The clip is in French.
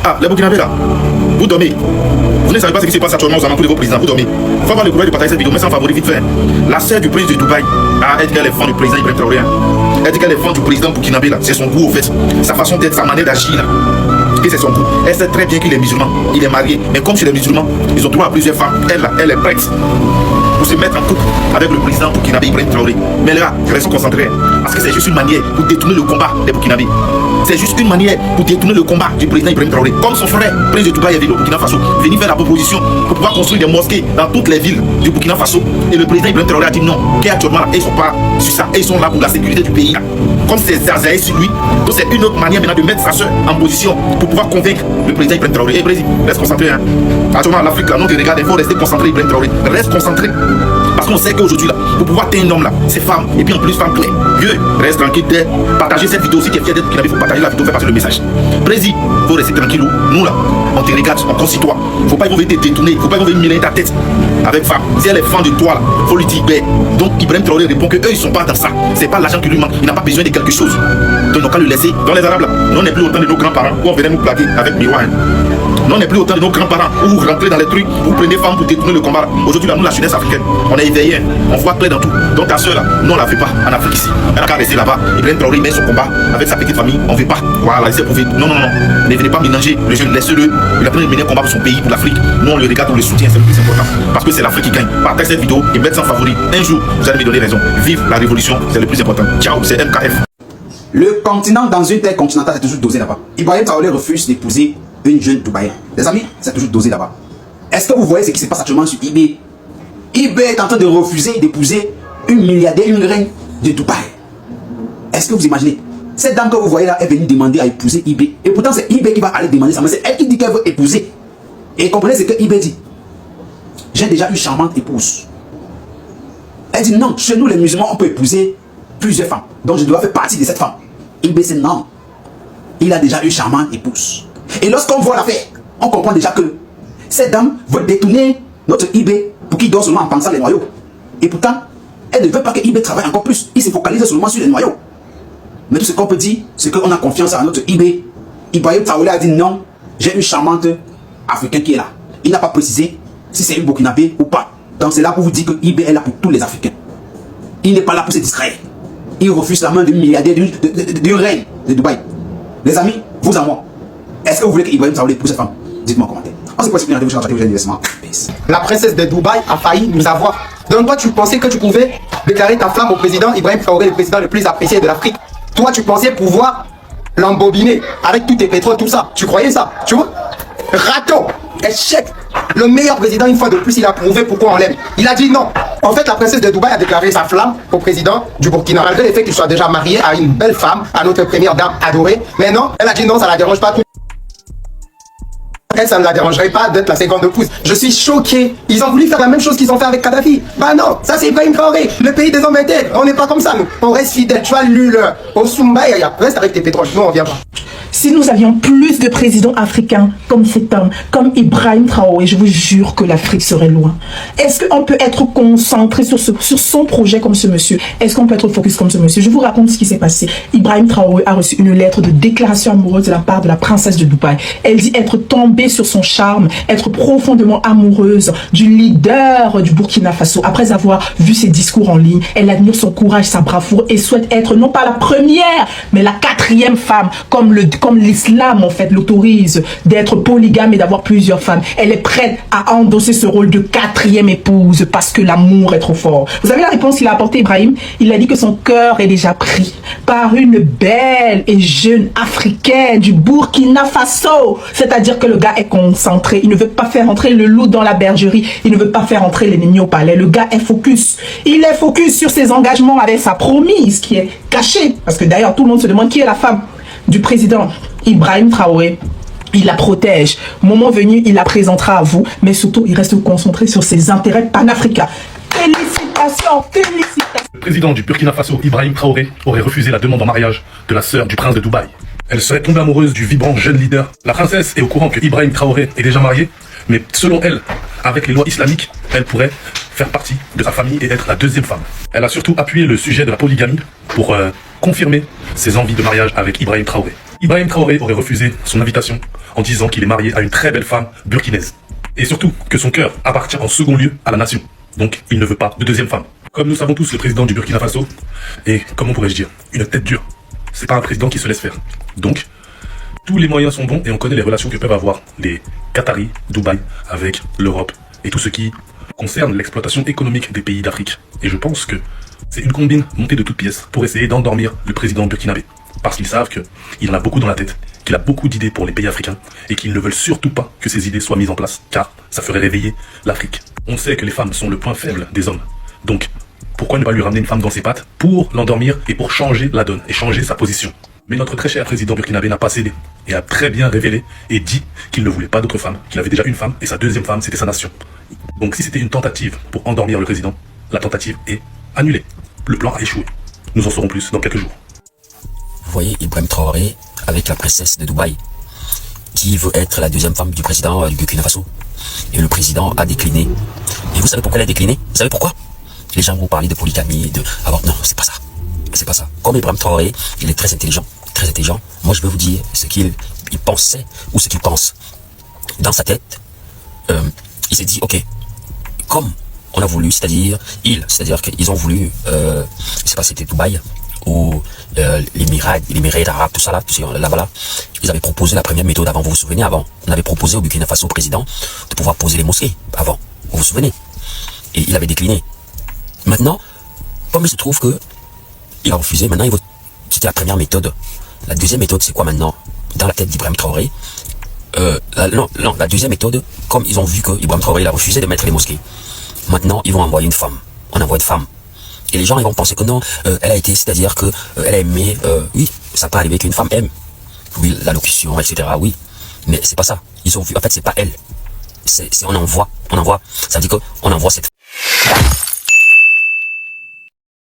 Ah, les Burkinabés là, vous dormez. Vous ne savez pas ce qui se passe actuellement aux alentours de vos présidents, vous dormez. Il faut avoir le courage de partager cette vidéo, mais sans favori vite fait. La sœur du prince de Dubaï, elle dit qu'elle est fan du président Ibrahim Traoré. Elle dit qu'elle est fan du président burkinabé là. C'est son goût au fait. Sa façon d'être, sa manière d'agir là. Et c'est son goût. Elle sait très bien qu'il est musulman, il est marié. Mais comme chez les musulmans, ils ont droit à plusieurs femmes. Elle là, elle est prête pour se mettre en couple avec le président burkinabé Ibrahim Traoré. Mais là, restons concentrés. Parce que c'est juste une manière pour détourner le combat des Burkinabés. C'est juste une manière pour détourner le combat du président Ibrahim Traoré. Comme son frère, prince de Dubaï est venu au Burkina Faso, venir faire la proposition pour pouvoir construire des mosquées dans toutes les villes du Burkina Faso. Et le président Ibrahim Traoré a dit non, qu'actuellement ils ne sont pas sur ça, et ils sont là pour la sécurité du pays. Là. Comme c'est Zazaï sur lui, donc c'est une autre manière maintenant de mettre sa soeur en position pour pouvoir convaincre le président Ibrahim Traoré. Et président, reste concentré. Hein. Actuellement, l'Afrique, là, non, tu regardes, il faut rester concentré, Ibrahim Traoré. Reste concentré. Parce qu'on sait qu'aujourd'hui, là, pour pouvoir atteindre un homme, là, c'est femme, et puis en plus, femme claire. Vieux, reste tranquille, partagez cette vidéo. Si tu es fier d'être burkinabé, il faut partager la vidéo, faire passer le message. Président, il faut rester tranquille. Nous, là, on te regarde, on conçoit. Il ne faut pas venir te détourner, il ne faut pas venir mêler ta tête avec femme. Si elle est fan de toi, là, il faut lui dire, ben. Donc, Ibrahim Traoré répond qu'eux, ils ne sont pas dans ça. C'est pas l'argent qui lui manque. Il n'a pas besoin de quelque chose. Donc, ils n'ont qu'à le laisser. Dans les Arabes, là, nous, on n'est plus autant de nos grands-parents où on venait nous plaquer avec miroir. Nous, on n'est plus autant de nos grands-parents où vous rentrez dans les trucs, vous prenez femme pour détourner le combat. Aujourd'hui, là, nous, la jeunesse africaine, on est éveillés, on voit clair dans tout. Donc, ta soeur, là, nous, on la fait pas en Afrique ici. Elle n'a qu'à rester là-bas. Ibrahim Traoré met son combat avec sa petite famille. On ne veut pas. Voilà, laissez prouver. Non, non, non. Ne venez pas mélanger le jeune. Laissez-le. Il a pris le meilleur combat pour son pays, pour l'Afrique. Nous, on le regarde, on le soutient. C'est le plus important. Parce que c'est l'Afrique qui gagne. Partagez cette vidéo et mettez sans favori. Un jour, vous allez me donner raison. Vive la révolution, c'est le plus important. Ciao, c'est MKF. Le continent dans une terre continentale, c'est toujours dosé là-bas. Ibrahim Traoré refuse d'épouser une jeune Dubaïenne. Les amis, c'est toujours dosé là-bas. Est-ce que vous voyez ce qui se passe actuellement sur eBay? eBay est en train de refuser d'épouser une milliardaire, une reine de Dubaï. Est-ce que vous imaginez? Cette dame que vous voyez là est venue demander à épouser eBay. Et pourtant, c'est eBay qui va aller demander ça. Mais c'est elle qui dit qu'elle veut épouser. Et comprenez ce que eBay dit. J'ai déjà une charmante épouse. Elle dit non, chez nous les musulmans, on peut épouser plusieurs femmes. Donc je dois faire partie de cette femme. eBay c'est non. Il a déjà une charmante épouse. Et lorsqu'on voit l'affaire, on comprend déjà que cette dame veut détourner notre eBay pour qu'il dort seulement en pensant les noyaux. Et pourtant, elle ne veut pas que eBay travaille encore plus. Il se focalise seulement sur les noyaux. Mais tout ce qu'on peut dire, c'est qu'on a confiance à notre eBay. Ibrahim Traoré a dit non, j'ai une charmante africaine qui est là. Il n'a pas précisé si c'est une burkinabé ou pas. Donc c'est là pour vous dire que eBay est là pour tous les Africains. Il n'est pas là pour se distraire. Il refuse la main d'une milliardaire, d'une reine de Dubaï. Les amis, vous en moi, est-ce que vous voulez que Ibrahim Traoré épouse cette femme? Dites-moi en commentaire. On s'est pas La princesse de Dubaï a failli nous avoir. Donc toi, tu pensais que tu pouvais déclarer ta flamme au président Ibrahim Traoré, le président le plus apprécié de l'Afrique. Toi, tu pensais pouvoir l'embobiner avec tous tes pétroles, tout ça. Tu croyais ça, tu vois? Raton, échec. Le meilleur président, une fois de plus, il a prouvé pourquoi on l'aime. Il a dit non. En fait, la princesse de Dubaï a déclaré sa flamme au président du Burkina, malgré le fait qu'il soit déjà marié à une belle femme, à notre première dame adorée. Mais non, elle a dit non, ça la dérange pas. Elle, ça ne la dérangerait pas d'être la seconde épouse. Je suis choqué. Ils ont voulu faire la même chose qu'ils ont fait avec Kadhafi. Bah non, ça c'est Ibrahim Traoré, le pays des hommes intègres. On n'est pas comme ça, nous. On reste fidèles. Tu vois, au Sumba, reste avec tes pétroles. Nous, on vient pas. Si nous avions plus de présidents africains comme cet homme, comme Ibrahim Traoré, je vous jure que l'Afrique serait loin. Est-ce qu'on peut être concentré sur son projet comme ce monsieur? Est-ce qu'on peut être focus comme ce monsieur? Je vous raconte ce qui s'est passé. Ibrahim Traoré a reçu une lettre de déclaration amoureuse de la part de la princesse de Dubaï. Elle dit être tombée sur son charme, être profondément amoureuse du leader du Burkina Faso. Après avoir vu ses discours en ligne, elle admire son courage, sa bravoure et souhaite être non pas la première, mais la 4e femme, comme l'islam en fait l'autorise d'être polygame et d'avoir plusieurs femmes. Elle est prête à endosser ce rôle de 4e épouse parce que l'amour est trop fort. Vous savez la réponse qu'il a apportée, Ibrahim? Il a dit que son cœur est déjà pris par une belle et jeune africaine du Burkina Faso. C'est-à-dire que le gars est concentré. Il ne veut pas faire entrer le loup dans la bergerie. Il ne veut pas faire entrer l'ennemi au palais. Le gars est focus. Il est focus sur ses engagements avec sa promise qui est cachée. Parce que d'ailleurs, tout le monde se demande qui est la femme du président Ibrahim Traoré. Il la protège. Moment venu, il la présentera à vous. Mais surtout, il reste concentré sur ses intérêts panafricains. Félicitations, félicitations. Le président du Burkina Faso, Ibrahim Traoré, aurait refusé la demande en mariage de la sœur du prince de Dubaï. Elle serait tombée amoureuse du vibrant jeune leader. La princesse est au courant que Ibrahim Traoré est déjà marié, mais selon elle, avec les lois islamiques, elle pourrait faire partie de sa famille et être la 2e femme. Elle a surtout appuyé le sujet de la polygamie pour confirmer ses envies de mariage avec Ibrahim Traoré. Ibrahim Traoré aurait refusé son invitation en disant qu'il est marié à une très belle femme burkinaise. Et surtout que son cœur appartient en second lieu à la nation. Donc il ne veut pas de deuxième femme. Comme nous savons tous, le président du Burkina Faso est, comment pourrais-je dire, une tête dure. C'est pas un président qui se laisse faire. Donc, tous les moyens sont bons et on connaît les relations que peuvent avoir les Qataris, Dubaï, avec l'Europe et tout ce qui concerne l'exploitation économique des pays d'Afrique. Et je pense que c'est une combine montée de toutes pièces pour essayer d'endormir le président burkinabé. Parce qu'ils savent qu'il en a beaucoup dans la tête, qu'il a beaucoup d'idées pour les pays africains et qu'ils ne veulent surtout pas que ces idées soient mises en place, car ça ferait réveiller l'Afrique. On sait que les femmes sont le point faible des hommes. Donc, pourquoi ne pas lui ramener une femme dans ses pattes pour l'endormir et pour changer la donne et changer sa position? Mais notre très cher président burkinabé n'a pas cédé et a très bien révélé et dit qu'il ne voulait pas d'autre femme, qu'il avait déjà une femme et sa deuxième femme c'était sa nation. Donc si c'était une tentative pour endormir le président, la tentative est annulée. Le plan a échoué. Nous en saurons plus dans quelques jours. Vous voyez Ibrahim Traoré avec la princesse de Dubaï qui veut être la deuxième femme du président du Burkina Faso. Et le président a décliné. Et vous savez pourquoi elle a décliné? Vous savez pourquoi? Les gens vont parler de polygamie, de... Alors non, c'est pas ça. C'est pas ça. Comme Ibrahim Traoré, il est très intelligent. Très intelligent. Moi, je vais vous dire ce qu'il pensait ou ce qu'il pense. Dans sa tête, il s'est dit, ok, comme on a voulu, c'est-à-dire qu'ils ont voulu, je sais pas si c'était Dubaï ou l'Émirat arabe, tout ça là-bas, ils avaient proposé la première méthode avant, vous vous souvenez, avant. On avait proposé au Burkina Faso au président de pouvoir poser les mosquées avant, vous vous souvenez. Et il avait décliné. Maintenant, comme il se trouve que il a refusé, maintenant c'était la première méthode. La deuxième méthode, c'est quoi maintenant? Dans la tête d'Ibrahim Traoré, la deuxième méthode, comme ils ont vu que Ibrahim Traoré il a refusé de mettre les mosquées, maintenant ils vont envoyer une femme. On envoie une femme. Et les gens ils vont penser que non, elle a été, c'est-à-dire que elle a aimé, oui, ça peut arriver qu'une femme aime, oui, l'allocution, etc. Oui, mais c'est pas ça. Ils ont vu, en fait c'est pas elle. C'est on envoie. Ça veut dire qu'on envoie cette